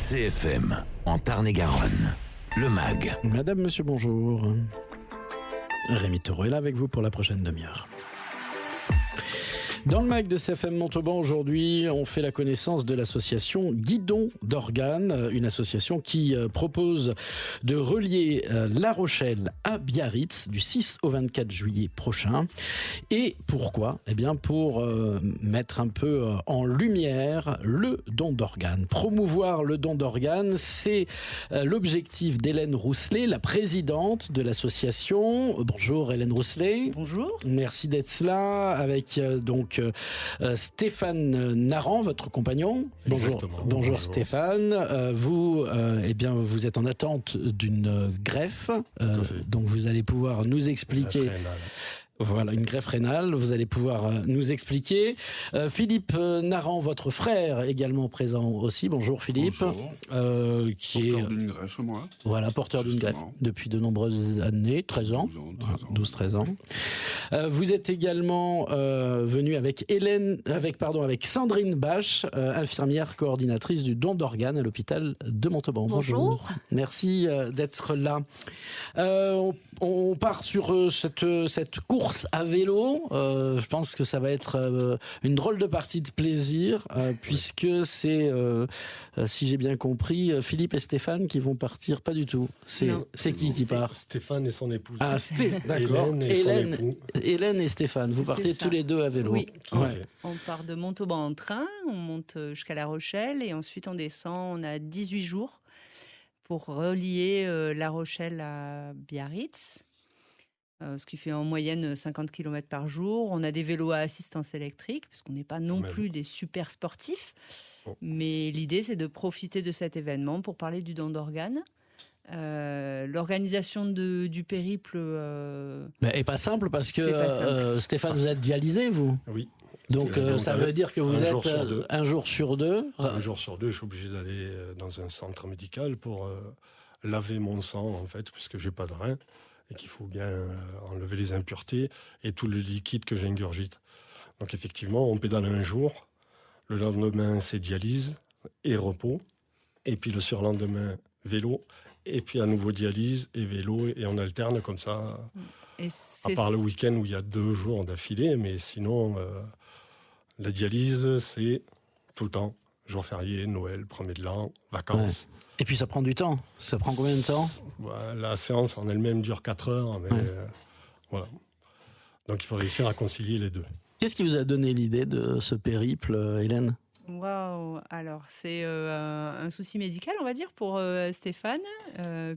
CFM, en Tarn-et-Garonne, le MAG. Madame, monsieur, bonjour. Rémi Taureau est là avec vous pour la prochaine demi-heure. Dans le MAG de CFM Montauban, aujourd'hui, on fait la connaissance de l'association Guidon d'Organes, une association qui propose de relier La Rochelle à Biarritz du 6 au 24 juillet prochain. Et pourquoi ? Eh bien, pour mettre un peu en lumière le don d'organes. Promouvoir le don d'organes, c'est l'objectif d'Hélène Rousselet, la présidente de l'association. Bonjour Hélène Rousselet. Bonjour. Merci d'être là avec Stéphane Naran, votre compagnon. Bonjour Stéphane. Vous êtes en attente d'une greffe. Donc vous allez pouvoir nous expliquer. Voilà, une greffe rénale, vous allez pouvoir nous expliquer. Philippe Naran, votre frère, également présent aussi. Bonjour Philippe. Bonjour. Porteur d'une greffe, moi. Voilà, porteur d'une greffe depuis de nombreuses années, 13 ans. 12-13 ans. Vous êtes également venu avec Sandrine Bache, infirmière coordinatrice du don d'organes à l'hôpital de Montauban. Bonjour. Merci d'être là. On part sur cette course à vélo. Je pense que ça va être une drôle de partie de plaisir, puisque c'est, si j'ai bien compris, Philippe et Stéphane qui vont partir. Pas du tout. C'est qui part ? Stéphane et son épouse. Ah, d'accord. Hélène et Stéphane, vous partez tous les deux à vélo. Oui. Ouais. On part de Montauban en train, on monte jusqu'à La Rochelle et ensuite on descend. On a 18 jours pour relier La Rochelle à Biarritz. Ce qui fait en moyenne 50 km par jour. On a des vélos à assistance électrique, parce qu'on n'est pas non plus des super sportifs. Mais l'idée, c'est de profiter de cet événement pour parler du don d'organes. L'organisation du périple... est pas simple, parce que Stéphane, vous êtes dialysé, vous ? Oui. Donc ça veut dire que vous êtes un jour sur deux. Un jour sur deux, je suis obligé d'aller dans un centre médical pour laver mon sang, en fait, puisque j'ai pas de rein. Et qu'il faut bien enlever les impuretés et tout le liquide que j'ingurgite. Donc effectivement, on pédale un jour, le lendemain c'est dialyse et repos, et puis le surlendemain vélo, et puis à nouveau dialyse et vélo, et on alterne comme ça, à part le week-end où il y a 2 jours d'affilée, mais sinon la dialyse c'est tout le temps, jour férié, Noël, 1er de l'an, vacances. Ouais. Et puis ça prend du temps. Ça prend combien de temps ? La séance en elle-même dure 4 heures, mais voilà. Donc il faut réussir à concilier les deux. Qu'est-ce qui vous a donné l'idée de ce périple, Hélène ? Waouh ! Alors, c'est un souci médical, on va dire, pour Stéphane,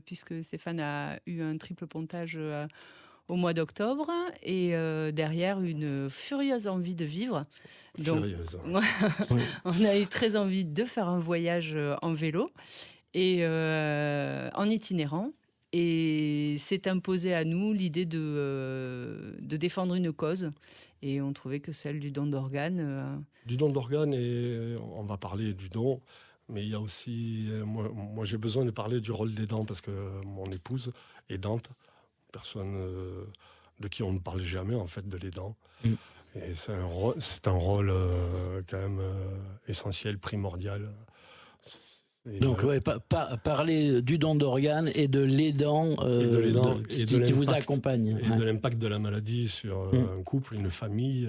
puisque Stéphane a eu un triple pontage au mois d'octobre, et derrière une furieuse envie de vivre. Donc, furieuse. On a eu très envie de faire un voyage en vélo et en itinérant. Et s'est imposée à nous l'idée de défendre une cause. Et on trouvait que celle du don d'organes... Du don d'organes, et on va parler du don, mais il y a aussi... Moi j'ai besoin de parler du rôle des dents, parce que mon épouse est dente, personne de qui on ne parle jamais, en fait, de l'aidant. Et c'est un rôle quand même essentiel, primordial. Donc, parler du don d'organes et de l'aidant qui vous accompagne. Et de l'impact de la maladie sur un couple, une famille.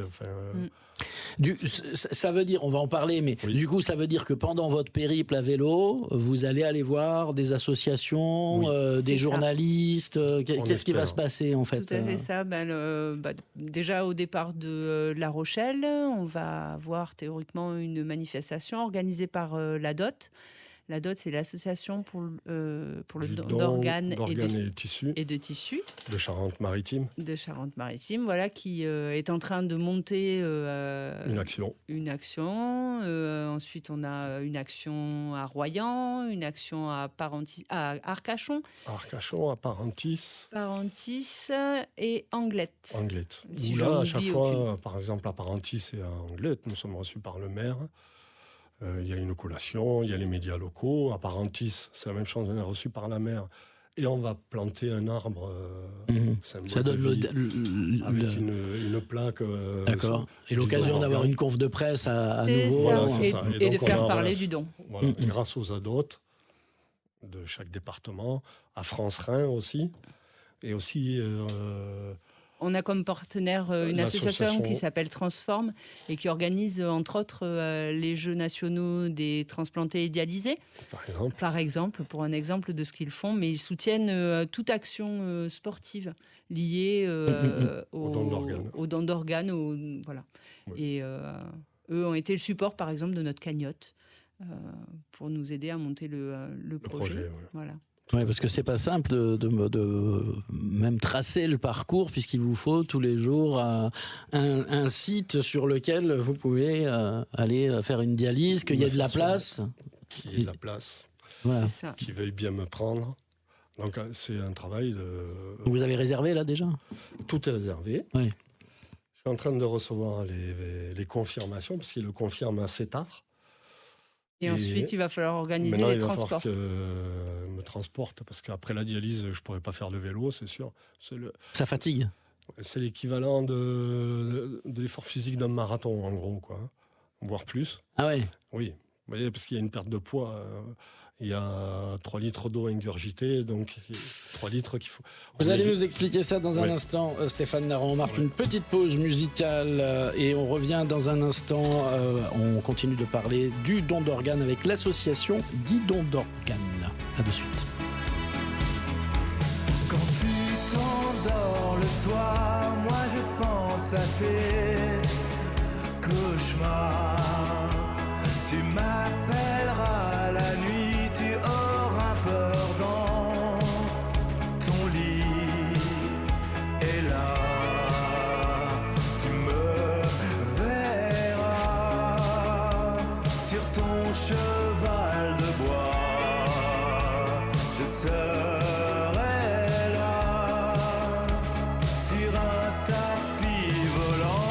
Ça veut dire, on va en parler, mais du coup, ça veut dire que pendant votre périple à vélo, vous allez aller voir des associations, des journalistes. Qu'est-ce qui va se passer, en fait ? Tout à fait ça. Déjà, au départ de La Rochelle, on va avoir théoriquement une manifestation organisée par la DOT. La DOT, c'est l'association pour le don d'organes et de tissus. De Charente-Maritime. Voilà, qui est en train de monter une action. Ensuite, on a une action à Royan, une action à Arcachon. À Parentis. Et Anglet. Où là, à chaque fois, par exemple, à Parentis et à Anglet, nous sommes reçus par le maire. Il y a une collation, il y a les médias locaux. À Parentis, c'est la même chose, on est reçu par la mer. Et on va planter un arbre symbole ça donne avec une plaque. D'accord. Et l'occasion d'avoir une conf de presse à nouveau. Voilà, c'est ça. Et de faire parler du don. Voilà. Grâce aux ADOT, de chaque département, à France Rhin aussi. Et aussi... on a comme partenaire une association qui s'appelle Transform et qui organise entre autres les Jeux nationaux des transplantés et dialysés. Par exemple, pour un exemple de ce qu'ils font, mais ils soutiennent toute action sportive liée aux dons d'organes. Voilà. Oui. Et eux ont été le support, par exemple, de notre cagnotte pour nous aider à monter le projet. Oui. Voilà. Oui, parce que c'est pas simple de même tracer le parcours, puisqu'il vous faut tous les jours un site sur lequel vous pouvez aller faire une dialyse, qu'il y ait de la place. Qu'il y ait de la place, voilà. Qui veuille bien me prendre. Donc c'est un travail de... Vous avez réservé là déjà ? Tout est réservé. Oui. Je suis en train de recevoir les confirmations, parce qu'ils le confirment assez tard. Et ensuite, il va falloir organiser les transports. Il va falloir que me transporte, parce qu'après la dialyse, je ne pourrais pas faire le vélo, c'est sûr. Ça fatigue. C'est l'équivalent de l'effort physique d'un marathon, en gros, quoi. Voire plus. Ah ouais ? Oui, vous voyez, parce qu'il y a une perte de poids. Il y a 3 litres d'eau ingurgitée, donc 3 litres qu'il faut... Vous allez nous expliquer ça dans un instant, Stéphane Naran. On marque une petite pause musicale et on revient dans un instant. On continue de parler du don d'organes avec l'association Guidon d'organes. À de suite. Quand tu t'endors le soir, moi je pense à tes cauchemars. Tu m'appelleras la nuit, tu auras peur dans ton lit. Et là, tu me verras sur ton cheval de bois. Je serai là sur un tapis volant.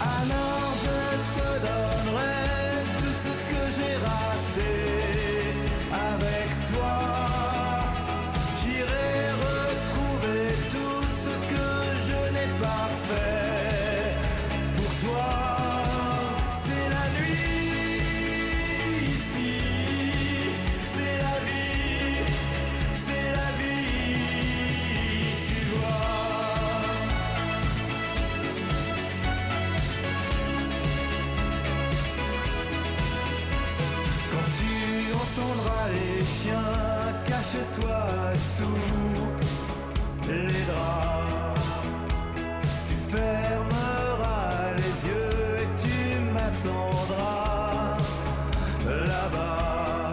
Alors je te donnerai tout ce que j'ai raté avec toi. J'irai retrouver tout ce que je n'ai pas fait pour toi. C'est la nuit ici, c'est la vie, tu vois. Quand tu entendras les chiens, cache-toi sous les draps. Tu fermeras les yeux et tu m'attendras là-bas.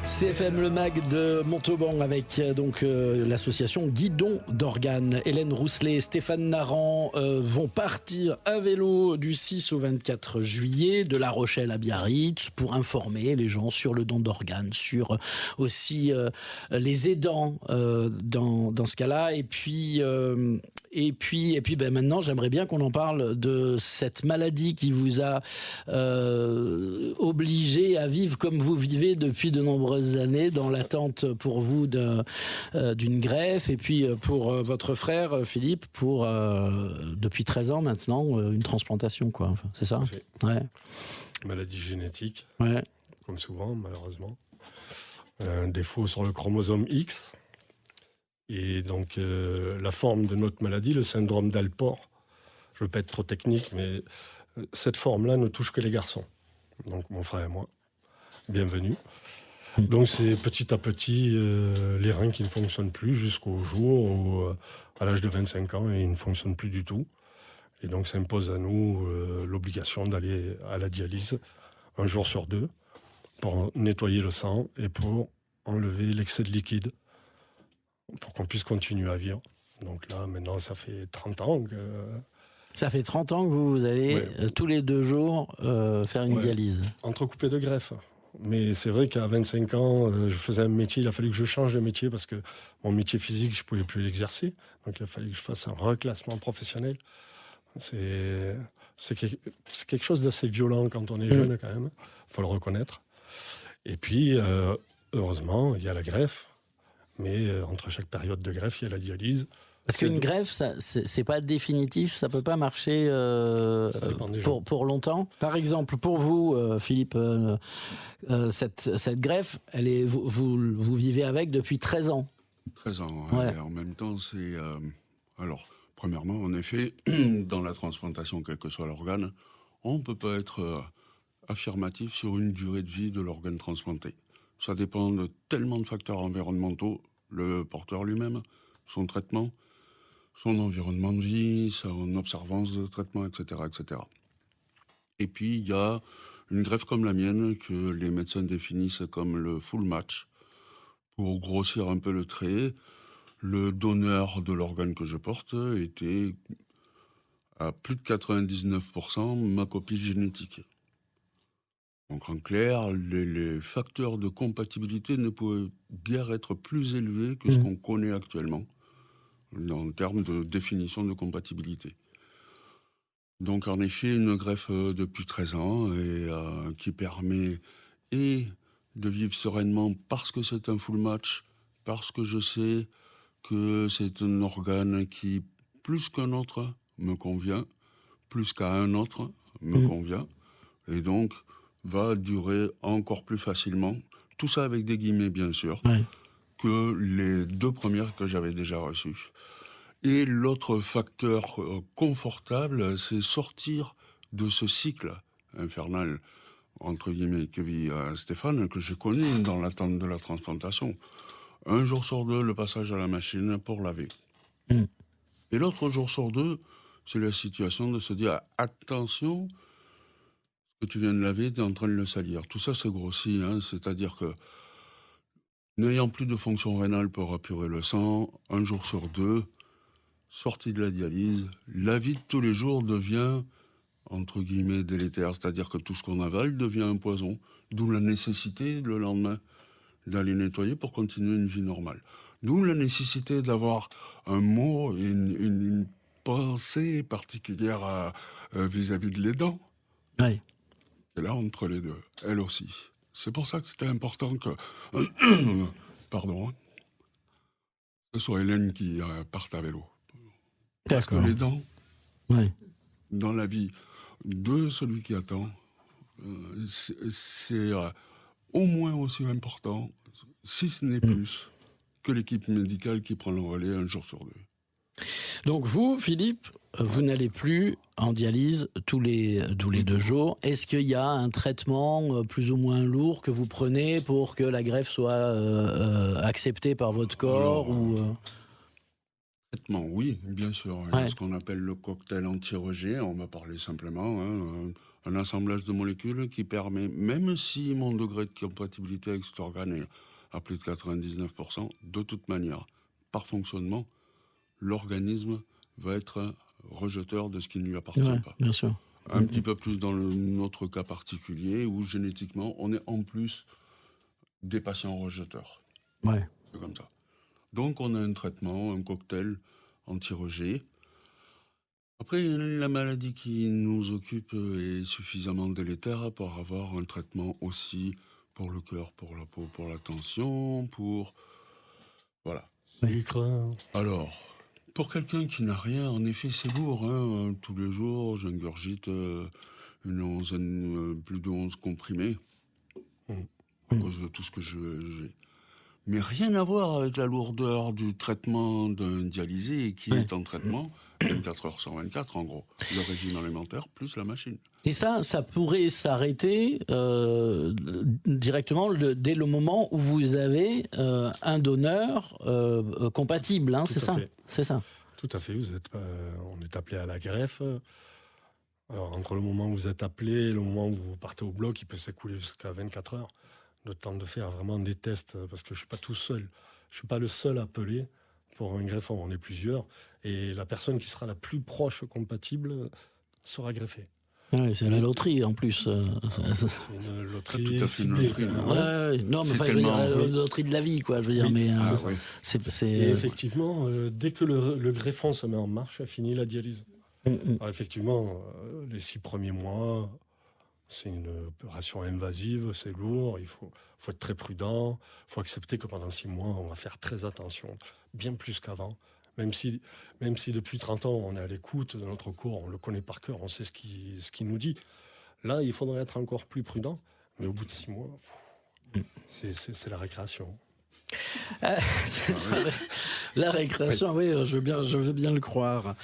CFM Le Mag de Montauban avec donc l'association Guidon d'organes. Hélène Rousselet et Stéphane Naran vont partir à vélo du 6 au 24 juillet de La Rochelle à Biarritz pour informer les gens sur le don d'organes, sur aussi les aidants dans ce cas-là. Et puis maintenant, j'aimerais bien qu'on en parle de cette maladie qui vous a obligé à vivre comme vous vivez depuis de nombreuses années, dans l'attente pour vous d'une greffe, et puis pour votre frère Philippe, pour depuis 13 ans maintenant, une transplantation, quoi. Enfin, c'est ça ? Ouais. Maladie génétique, ouais. Comme souvent, malheureusement. Un défaut sur le chromosome X. Et donc, la forme de notre maladie, le syndrome d'Alport, je ne veux pas être trop technique, mais cette forme-là ne touche que les garçons. Donc, mon frère et moi, bienvenue. Donc, c'est petit à petit les reins qui ne fonctionnent plus jusqu'au jour où, à l'âge de 25 ans, ils ne fonctionnent plus du tout. Et donc, ça impose à nous l'obligation d'aller à la dialyse un jour sur 2 pour nettoyer le sang et pour enlever l'excès de liquide, pour qu'on puisse continuer à vivre. Donc là, maintenant, ça fait 30 ans que... Ça fait 30 ans que vous allez tous les 2 jours faire une dialyse. Entrecoupé de greffe. Mais c'est vrai qu'à 25 ans, je faisais un métier, il a fallu que je change de métier parce que mon métier physique, je ne pouvais plus l'exercer. Donc il a fallu que je fasse un reclassement professionnel. C'est quelque chose d'assez violent quand on est jeune quand même, il faut le reconnaître. Et puis, Heureusement, il y a la greffe, mais entre chaque période de greffe, il y a la dialyse. Parce qu'une greffe, c'est pas définitif, ça peut pas marcher Ça dépend des gens. pour longtemps. Par exemple, pour vous, Philippe, cette greffe, vous vivez avec depuis 13 ans. 13 ans. Ouais. Et en même temps, c'est... alors, premièrement, en effet, dans la transplantation, quel que soit l'organe, on ne peut pas être affirmatif sur une durée de vie de l'organe transplanté. Ça dépend de tellement de facteurs environnementaux, le porteur lui-même, son traitement, son environnement de vie, son observance de traitement, etc., etc. Et puis, il y a une greffe comme la mienne que les médecins définissent comme le full match. Pour grossir un peu le trait, le donneur de l'organe que je porte était à plus de 99% ma copie génétique. Donc en clair, les facteurs de compatibilité ne pouvaient guère être plus élevés que ce qu'on connaît actuellement en termes de définition de compatibilité. Donc en effet, une greffe depuis 13 ans et qui permet et de vivre sereinement parce que c'est un full match, parce que je sais que c'est un organe qui, plus qu'un autre, me convient, plus qu'à un autre, me convient, et donc va durer encore plus facilement, tout ça avec des guillemets bien sûr, que les 2 premières que j'avais déjà reçues. Et l'autre facteur confortable, c'est sortir de ce cycle infernal, entre guillemets, que vit Stéphane, que j'ai connu dans l'attente de la transplantation. Un jour sur 2, le passage à la machine pour laver. Et l'autre jour sur 2, c'est la situation de se dire « Attention, ce que tu viens de laver, tu es en train de le salir. » Tout ça, c'est grossi, hein, c'est-à-dire que n'ayant plus de fonction rénale pour apurer le sang, un jour sur 2, sortie de la dialyse, la vie de tous les jours devient, entre guillemets, délétère. C'est-à-dire que tout ce qu'on avale devient un poison. D'où la nécessité, le lendemain, d'aller nettoyer pour continuer une vie normale. D'où la nécessité d'avoir un mot, une pensée particulière vis-à-vis de l'aidant. Oui. Et là, entre les deux, elle aussi. C'est pour ça que c'était important que... Pardon. Que ce soit Hélène qui parte à vélo. Parce que l'aidant, dans la vie de celui qui attend, c'est au moins aussi important, si ce n'est plus, que l'équipe médicale qui prend le relais un jour sur 2. Donc vous, Philippe, vous n'allez plus en dialyse tous les 2 jours. Est-ce qu'il y a un traitement plus ou moins lourd que vous prenez pour que la greffe soit acceptée par votre corps? Traitement, oui, bien sûr. Il y a ce qu'on appelle le cocktail anti-rejet. On va parler simplement, un assemblage de molécules qui permet, même si mon degré de compatibilité avec cet organe est à plus de 99%, de toute manière, par fonctionnement, l'organisme va être rejeteur de ce qui ne lui appartient pas. Bien sûr. Un petit peu plus dans notre cas particulier, où génétiquement, on est en plus des patients rejeteurs. C'est comme ça. Donc on a un traitement, un cocktail anti-rejet. Après, la maladie qui nous occupe est suffisamment délétère pour avoir un traitement aussi pour le cœur, pour la peau, pour la tension, pour... Voilà. Sucre. Alors, pour quelqu'un qui n'a rien, en effet, c'est lourd. Hein. Tous les jours, j'ingurgite une onzaine, plus de 11 comprimés à cause de tout ce que j'ai. Mais rien à voir avec la lourdeur du traitement d'un dialysé qui est en traitement 24 heures sur 24, en gros. Le régime alimentaire plus la machine. Et ça pourrait s'arrêter directement dès le moment où vous avez un donneur compatible, hein, c'est ça? C'est ça. Tout à fait. On est appelé à la greffe. Alors, entre le moment où vous êtes appelé et le moment où vous partez au bloc, il peut s'écouler jusqu'à 24 heures. Le temps de faire vraiment des tests, parce que je ne suis pas tout seul. Je ne suis pas le seul appelé pour un greffon. On est plusieurs. Et la personne qui sera la plus proche compatible sera greffée. Oui, c'est la loterie en plus. C'est une loterie tout à fait une ciblée. loterie. Non, mais je veux dire, la loterie de la vie, quoi. Je veux dire, Oui, mais Et effectivement, dès que le greffon se met en marche, a fini la dialyse. Alors effectivement, les 6 premiers mois, C'est une opération invasive, c'est lourd, il faut être très prudent, il faut accepter que pendant 6 mois, on va faire très attention, bien plus qu'avant. Même si depuis 30 ans, on est à l'écoute de notre corps, on le connaît par cœur, on sait ce qu'il nous dit. Là, il faudrait être encore plus prudent, mais au bout de 6 mois, c'est la récréation. La récréation, oui, je veux bien le croire.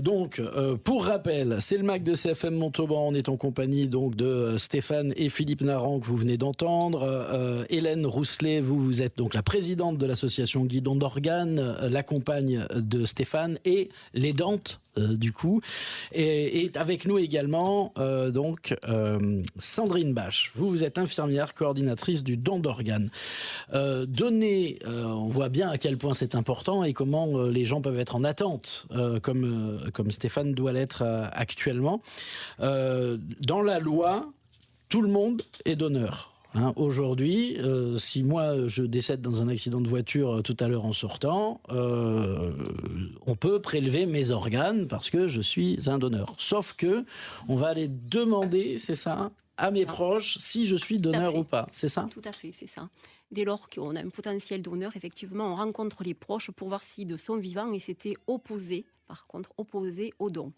Donc, pour rappel, c'est le MAC de CFM Montauban. On est en compagnie donc de Stéphane et Philippe Naran que vous venez d'entendre. Hélène Rousselet, vous êtes donc la présidente de l'association Guidon d'Organes, la compagne de Stéphane et l'aidante. Du coup, et avec nous également Sandrine Bache. Vous êtes infirmière coordinatrice du don d'organes. On voit bien à quel point c'est important et comment les gens peuvent être en attente, comme Stéphane doit l'être actuellement. Dans la loi, tout le monde est donneur. Aujourd'hui, si moi je décède dans un accident de voiture tout à l'heure en sortant, on peut prélever mes organes parce que je suis un donneur. Sauf que on va aller demander, c'est ça, à mes proches si je suis donneur ou pas. C'est ça ? Tout à fait, c'est ça. Dès lors qu'on a un potentiel donneur, effectivement, on rencontre les proches pour voir si de son vivant ils s'étaient opposés au don.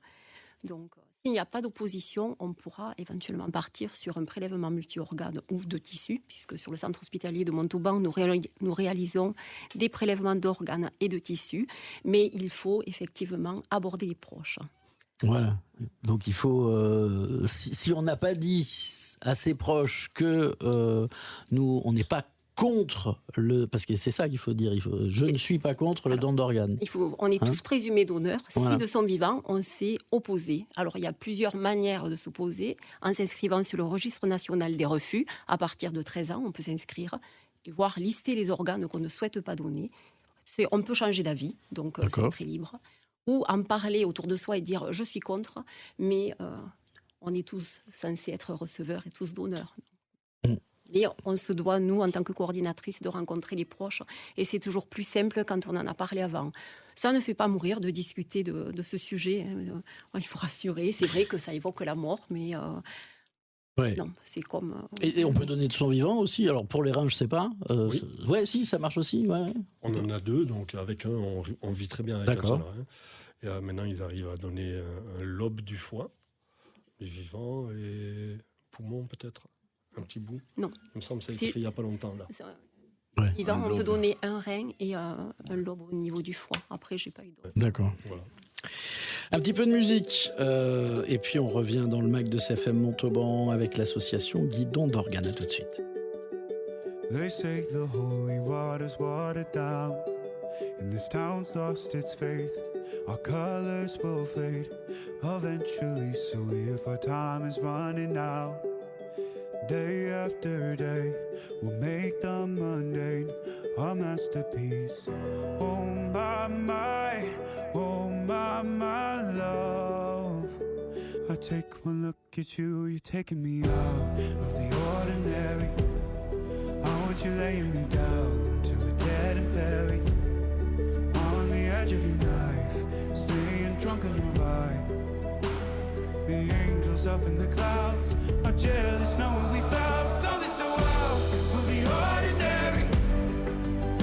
Donc, s'il n'y a pas d'opposition, on pourra éventuellement partir sur un prélèvement multi-organes ou de tissus, puisque sur le centre hospitalier de Montauban, nous réalisons des prélèvements d'organes et de tissus, mais il faut effectivement aborder les proches. Voilà. Donc il faut, si on n'a pas dit à ses proches que nous, on n'est pas contre parce que c'est ça qu'il faut dire. Je ne suis pas contre le don d'organes. On est tous présumés donneurs. Si de son vivant, on s'est opposé. Alors il y a plusieurs manières de s'opposer. En s'inscrivant sur le registre national des refus, à partir de 13 ans, on peut s'inscrire et voir lister les organes qu'on ne souhaite pas donner. On peut changer d'avis, donc c'est très libre. Ou en parler autour de soi et dire je suis contre, mais on est tous censés être receveurs et tous donneurs. Mais on se doit, nous, en tant que coordinatrice, de rencontrer les proches. Et c'est toujours plus simple quand on en a parlé avant. Ça ne fait pas mourir de discuter de ce sujet. Il faut rassurer. C'est vrai que ça évoque la mort, mais non, c'est comme... Et on peut donner de son vivant aussi. Alors, pour les reins, je ne sais pas. Oui. Ouais, si, ça marche aussi. Ouais. On en a 2, donc avec un, on vit très bien avec un seul rein. Et maintenant, ils arrivent à donner un lobe du foie, les vivants, et poumon peut-être. Un petit bout. Non. Il me semble que ça a été fait il n'y a pas longtemps. Là. Vivant, on peut donner un rein et un lobe au niveau du foie. Après, je n'ai pas eu d'autre. D'accord. Voilà. Un petit peu de musique. Et puis, on revient dans le MAC de CFM Montauban avec l'association Guidon d'Organes. À tout de suite. They say the holy water's watered down, and this town's lost its faith. Our colors will fade eventually, so if our time is running out, day after day, we'll make the mundane a masterpiece. Oh my, love. I take one look at you, you're taking me out of the ordinary. I want you laying me down till we're dead and buried. On the edge of your knife, staying drunk on your vibe. The angels up in the clouds are jealous knowing we found something so wild of the ordinary.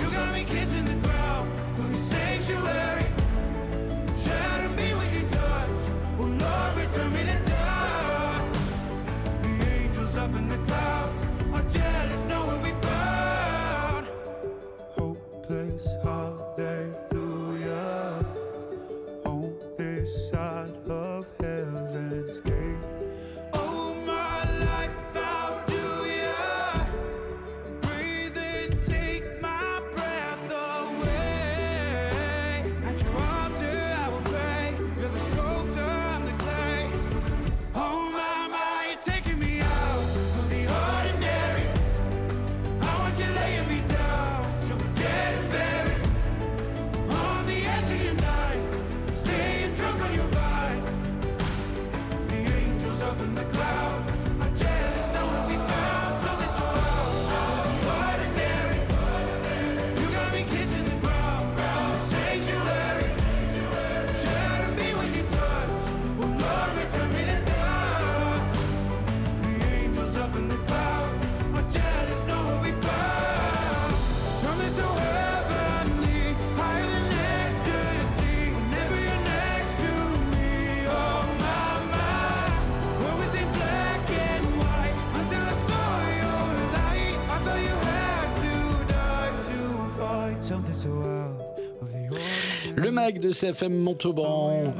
You got me kissing the ground of your sanctuary. Shatter me with your touch, oh Lord, return me to dust. The angels up in the clouds are jealous knowing we found Le MAG de CFM Montauban,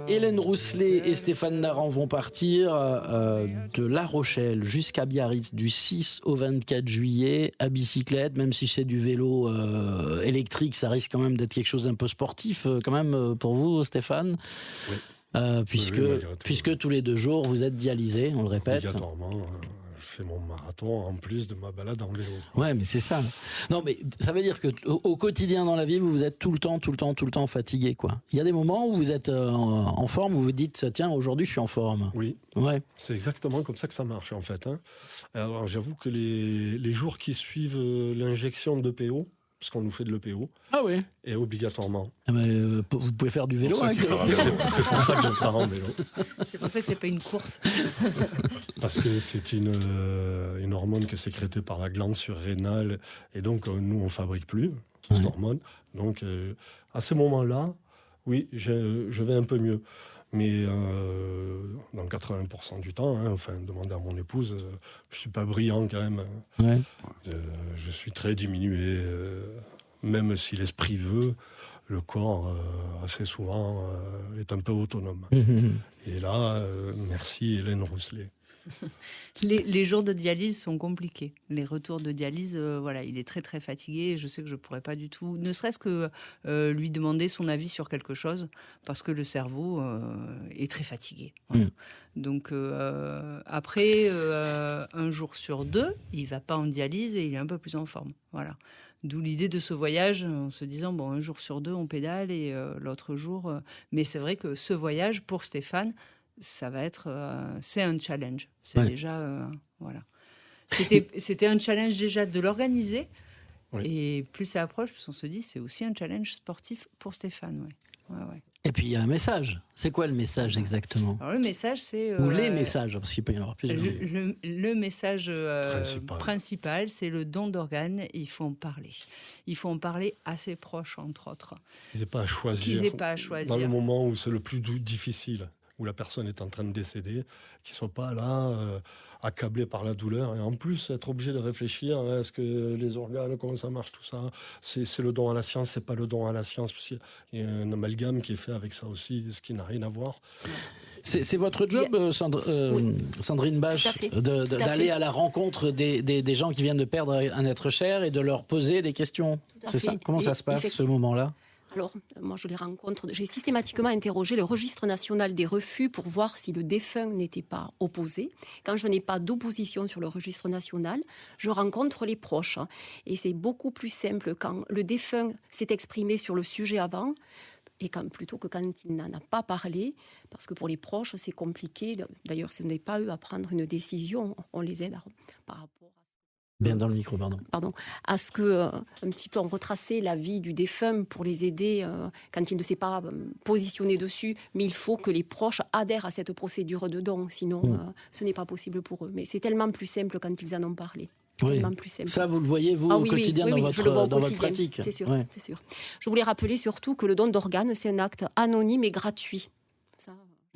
Hélène Rousselet et Stéphane Naran vont partir de La Rochelle jusqu'à Biarritz du 6 au 24 juillet à bicyclette, même si c'est du vélo électrique, ça risque quand même d'être quelque chose d'un peu sportif quand même pour vous, Stéphane. Oui. Puisque tous les 2 jours vous êtes dialysé, on le répète. Obligatoirement. Je fais mon marathon en plus de ma balade en vélo. Ouais, mais c'est ça. Non, mais ça veut dire que au quotidien dans la vie, vous êtes tout le temps fatigué, quoi. Il y a des moments où vous êtes en forme, où vous dites tiens, aujourd'hui je suis en forme. Oui. Ouais. C'est exactement comme ça que ça marche en fait. Alors j'avoue que les jours qui suivent l'injection de PO, parce qu'on nous fait de l'EPO, ah oui, et obligatoirement. Vous pouvez faire du vélo avec C'est pour ça que je pars en vélo. C'est pour ça que c'est pas une course. Parce que c'est une hormone qui est sécrétée par la glande surrénale, et donc nous on fabrique plus cette hormone. Donc à ce moment-là, oui, je vais un peu mieux. Mais dans 80% du temps, demandez à mon épouse, je suis pas brillant quand même. Ouais. Je suis très diminué, même si l'esprit veut, le corps assez souvent est un peu autonome. Et là, merci Hélène Rousselet. Les jours de dialyse sont compliqués. Les retours de dialyse, il est très très fatigué. Je sais que je pourrais pas du tout, ne serait-ce que lui demander son avis sur quelque chose, parce que le cerveau est très fatigué. Voilà. Donc après, 1 jour sur 2, il va pas en dialyse et il est un peu plus en forme. Voilà. D'où l'idée de ce voyage, en se disant 1 jour sur 2 on pédale et l'autre jour. Mais c'est vrai que ce voyage pour Stéphane, ça va être, c'est un challenge. C'est déjà, voilà. C'était un challenge déjà de l'organiser. Oui. Et plus ça approche, plus on se dit, c'est aussi un challenge sportif pour Stéphane. Ouais. Et puis il y a un message. C'est quoi le message exactement ? Alors, le message, c'est... Ou les messages, parce qu'il peut y en avoir plusieurs. Le message principal, c'est le don d'organes. Et il faut en parler. Il faut en parler à ses proches, entre autres. Qu'ils n'aient pas à choisir. Dans le moment où c'est le plus difficile, où la personne est en train de décéder, qu'ils ne soient pas là, accablés par la douleur, et en plus être obligés de réfléchir, est-ce que les organes, comment ça marche, tout ça, c'est le don à la science, c'est pas le don à la science, parce qu'il y a un amalgame qui est fait avec ça aussi, ce qui n'a rien à voir. C'est votre job, Sandrine Bache, d'aller à la rencontre des gens qui viennent de perdre un être cher et de leur poser des questions. C'est ça ? Comment ça se passe, ce moment-là ? Alors, moi, je les rencontre. J'ai systématiquement interrogé le registre national des refus pour voir si le défunt n'était pas opposé. Quand je n'ai pas d'opposition sur le registre national, je rencontre les proches. Et c'est beaucoup plus simple quand le défunt s'est exprimé sur le sujet avant, et plutôt que quand il n'en a pas parlé, parce que pour les proches, c'est compliqué. D'ailleurs, ce n'est pas eux à prendre une décision. On les aide par rapport à... Bien dans le micro, pardon. À ce que, un petit peu, on retraçait la vie du défunt pour les aider quand il ne s'est pas positionné dessus. Mais il faut que les proches adhèrent à cette procédure de don, sinon ce n'est pas possible pour eux. Mais c'est tellement plus simple quand ils en ont parlé. Oui. Plus simple. Ça, vous le voyez, vous, au quotidien, dans votre pratique. C'est sûr. Je voulais rappeler surtout que le don d'organes, c'est un acte anonyme et gratuit. Ça,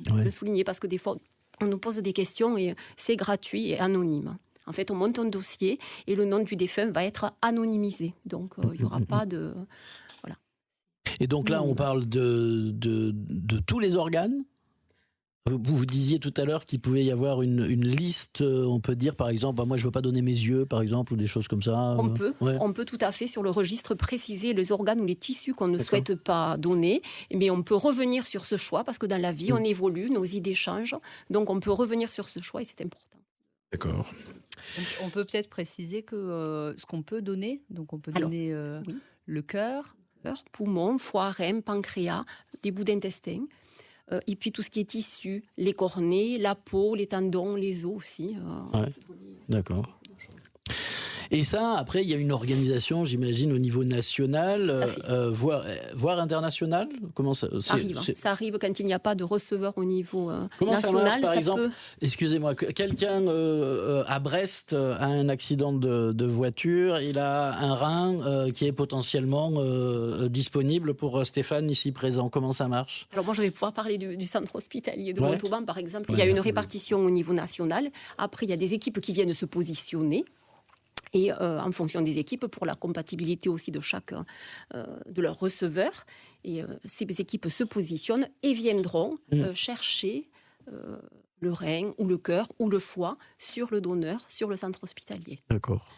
je veux le souligner, parce que des fois, on nous pose des questions et c'est gratuit et anonyme. En fait, on monte un dossier et le nom du défunt va être anonymisé. Donc, il n'y aura pas de... Voilà. Et donc là, on parle de tous les organes ? Vous disiez tout à l'heure qu'il pouvait y avoir une liste, on peut dire, par exemple, moi je ne veux pas donner mes yeux, par exemple, ou des choses comme ça. On peut tout à fait sur le registre préciser les organes ou les tissus qu'on ne souhaite pas donner, mais on peut revenir sur ce choix, parce que dans la vie, on évolue, nos idées changent, donc on peut revenir sur ce choix et c'est important. D'accord. On peut peut-être préciser que ce qu'on peut donner, donc on peut donner le cœur, poumon, foie, rein, pancréas, des bouts d'intestin, et puis tout ce qui est tissu, les cornets, la peau, les tendons, les os aussi. D'accord. Et ça, après, il y a une organisation, j'imagine, au niveau national, voire international. Comment ça arrive quand il n'y a pas de receveur au niveau Comment national. Ça marche, par exemple, excusez-moi, quelqu'un à Brest a un accident de voiture, il a un rein qui est potentiellement disponible pour Stéphane ici présent. Comment ça marche ? Alors moi, je vais pouvoir parler du centre hospitalier de Montauban, par exemple. Il y a une répartition au niveau national. Après, il y a des équipes qui viennent se positionner. Et en fonction des équipes, pour la compatibilité aussi de chaque de leurs receveurs. Et ces équipes se positionnent et viendront chercher le rein ou le cœur ou le foie sur le donneur, sur le centre hospitalier. D'accord.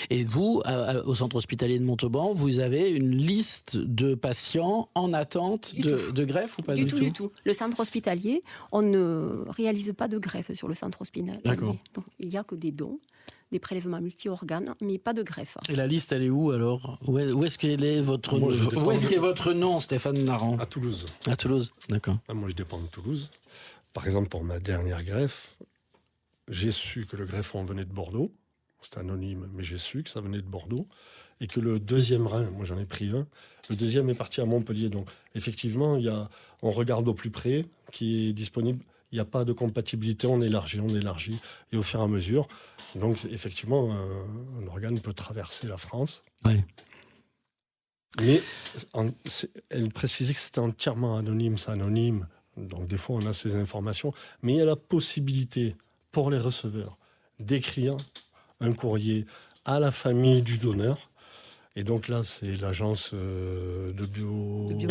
Et vous, au centre hospitalier de Montauban, vous avez une liste de patients en attente de greffe ou pas du tout? Du tout. Le centre hospitalier, on ne réalise pas de greffe sur le centre hospitalier. D'accord. Donc, il n'y a que des dons, des prélèvements multi-organes, mais pas de greffe. Et la liste, elle est où alors? Où est-ce qu'est votre nom, Stéphane Narrant? À Toulouse. À Toulouse, d'accord. Moi, je dépends de Toulouse. Par exemple, pour ma dernière greffe, j'ai su que le greffon venait de Bordeaux. C'est anonyme, mais j'ai su que ça venait de Bordeaux. Et que le deuxième rein, moi j'en ai pris un, le deuxième est parti à Montpellier. Donc effectivement, on regarde au plus près qui est disponible. Il n'y a pas de compatibilité, on élargit. Et au fur et à mesure, donc effectivement, un organe peut traverser la France. Ouais. Mais elle précisait que c'était entièrement anonyme, c'est anonyme. Donc des fois, on a ces informations. Mais il y a la possibilité pour les receveurs d'écrire un courrier à la famille du donneur. Et donc là, c'est l'agence La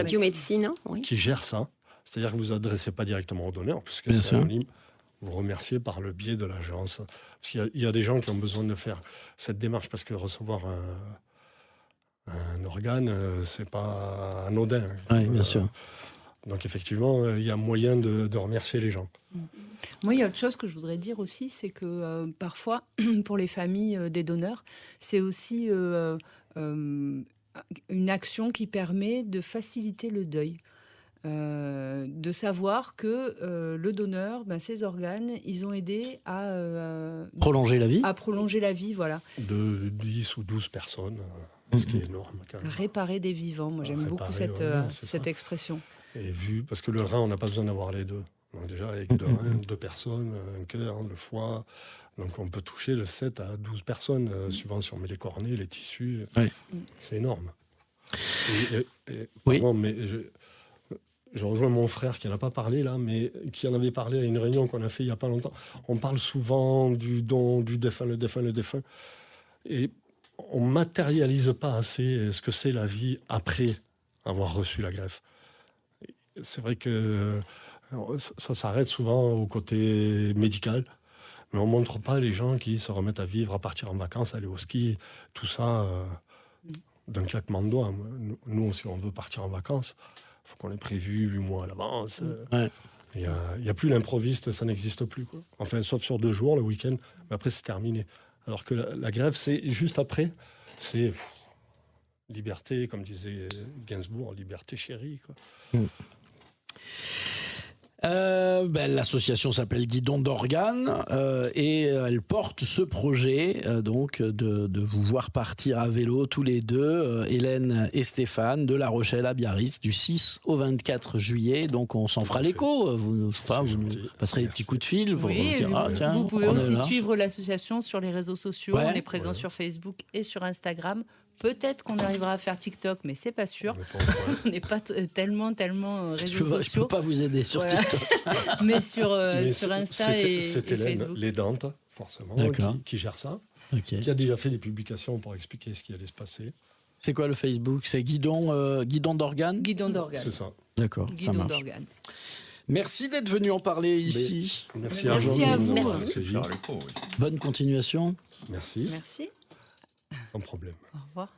biomédecine, oui. qui gère ça. C'est-à-dire que vous ne vous adressez pas directement au donneur, puisque Bien c'est sûr. anonyme. Vous remerciez par le biais de l'agence. Parce qu'il y a des gens qui ont besoin de faire cette démarche, parce que recevoir un organe, c'est pas anodin. Oui, bien sûr. Donc effectivement, il y a moyen de remercier les gens. Moi, il y a autre chose que je voudrais dire aussi, c'est que parfois, pour les familles des donneurs, c'est aussi une action qui permet de faciliter le deuil. De savoir que le donneur, ses organes, ils ont aidé à Prolonger la vie? à prolonger la vie, voilà. De 10 ou 12 personnes, ce qui est énorme. Quand même. Réparer des vivants. Moi, j'aime beaucoup cette expression. Et parce que le rein, on n'a pas besoin d'avoir les deux. Donc déjà, avec deux reins, 2 personnes, un cœur, le foie. Donc on peut toucher de 7 à 12 personnes, suivant si on met les cornets, les tissus. Oui. C'est énorme. Oui. Pardon, mais je rejoins mon frère qui n'en a pas parlé là, mais qui en avait parlé à une réunion qu'on a fait il n'y a pas longtemps. On parle souvent du don, du défunt, le défunt. Et on ne matérialise pas assez ce que c'est la vie après avoir reçu la greffe. C'est vrai que ça s'arrête souvent au côté médical, mais on ne montre pas les gens qui se remettent à vivre, à partir en vacances, aller au ski, tout ça d'un claquement de doigts. Nous, si on veut partir en vacances, il faut qu'on ait prévu 8 mois à l'avance. Ouais. Il n'y a plus l'improviste, ça n'existe plus, quoi. Enfin, sauf sur 2 jours, le week-end, mais après c'est terminé. Alors que la greffe, c'est juste après, c'est liberté, comme disait Gainsbourg, liberté chérie, quoi. L'association s'appelle Guidon d'organes et elle porte ce projet donc de vous voir partir à vélo tous les deux, Hélène et Stéphane, de La Rochelle à Biarritz du 6 au 24 juillet. Donc on s'en fera l'écho. Vous nous passerez des petits coups de fil pour Oui, dire, vous pouvez on est aussi là. suivre l'association sur les réseaux sociaux. Ouais. On est présent sur Facebook et sur Instagram. Peut-être qu'on arrivera à faire TikTok, mais c'est pas sûr. On n'est pas tellement réseaux Je sociaux. peux pas vous aider sur TikTok. Mais sur Insta et Hélène, Facebook. les Dantes, forcément, qui gère ça, Okay. qui a déjà fait des publications pour expliquer ce qui allait se passer. C'est quoi le Facebook? C'est Guidon d'organes? Guidon d'organes. C'est ça. D'accord, ça Guidon marche. d'organes. Merci d'être venu en parler ici. Merci Merci à vous. C'est Faire l'écho, oui. Bonne continuation. Merci, Merci. sans problème. Au revoir.